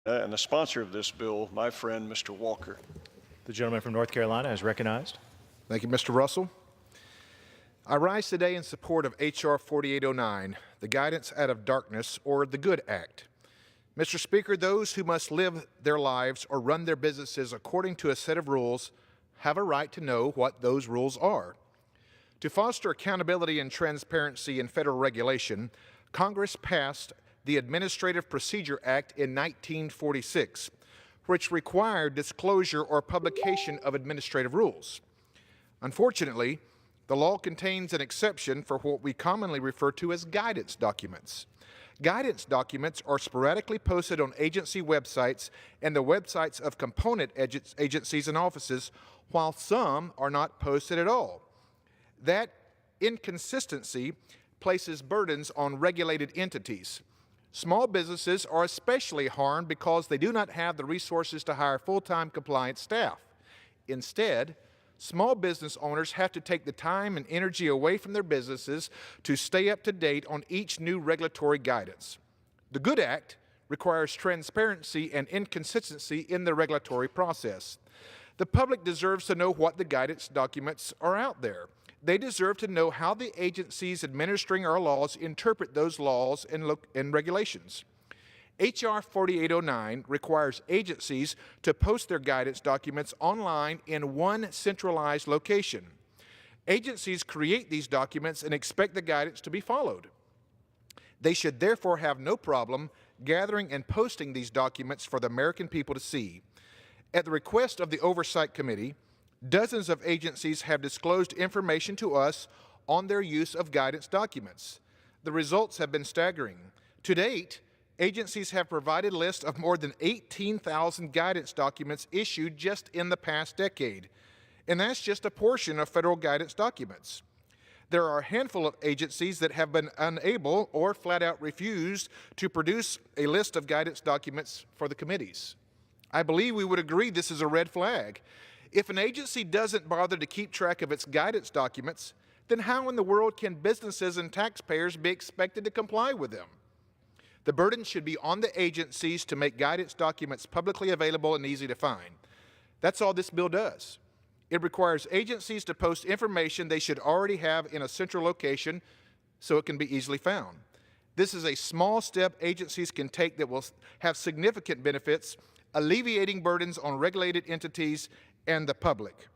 And the sponsor of this bill, my friend, Mr. Walker. The gentleman from North Carolina is recognized. Thank you, Mr. Russell. I rise today in support of H.R. 4809, the Guidance Out of Darkness, or the GOOD Act. Mr. Speaker, those who must live their lives or run their businesses according to a set of rules have a right to know what those rules are. To foster accountability and transparency in federal regulation, Congress passed the Administrative Procedure Act in 1946, which required disclosure or publication of administrative rules. Unfortunately, the law contains an exception for what we commonly refer to as guidance documents. Guidance documents are sporadically posted on agency websites and the websites of component agencies and offices, while some are not posted at all. That inconsistency places burdens on regulated entities. Small businesses are especially harmed because they do not have the resources to hire full-time compliance staff. Instead, small business owners have to take the time and energy away from their businesses to stay up to date on each new regulatory guidance. The GOOD Act requires transparency and inconsistency in the regulatory process. The public deserves to know what the guidance documents are out there. They deserve to know how the agencies administering our laws interpret those laws and regulations. H.R. 4809 requires agencies to post their guidance documents online in one centralized location. Agencies create these documents and expect the guidance to be followed. They should therefore have no problem gathering and posting these documents for the American people to see. At the request of the Oversight Committee, dozens of agencies have disclosed information to us on their use of guidance documents. The results have been staggering. To date, agencies have provided a list of more than 18,000 guidance documents issued just in the past decade, and that's just a portion of federal guidance documents. There are a handful of agencies that have been unable or flat out refused to produce a list of guidance documents for the committees. I believe we would agree this is a red flag. If an agency doesn't bother to keep track of its guidance documents, then how in the world can businesses and taxpayers be expected to comply with them? The burden should be on the agencies to make guidance documents publicly available and easy to find. That's all this bill does. It requires agencies to post information they should already have in a central location so it can be easily found. This is a small step agencies can take that will have significant benefits, alleviating burdens on regulated entities and the public.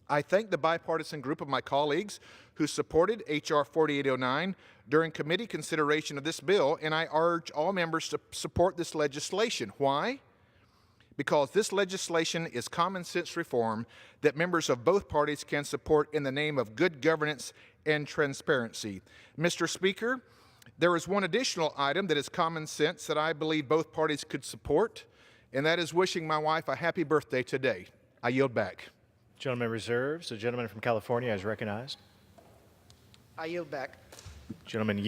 I thank the bipartisan group of my colleagues who supported H.R. 4809 during committee consideration of this bill, and I urge all members to support this legislation. Why? Because this legislation is common sense reform that members of both parties can support in the name of good governance and transparency. Mr. Speaker, there is one additional item that is common sense that I believe both parties could support, and that is wishing my wife a happy birthday today. I yield back. Gentleman reserves. The gentleman from California is recognized. I yield back. Gentleman yields.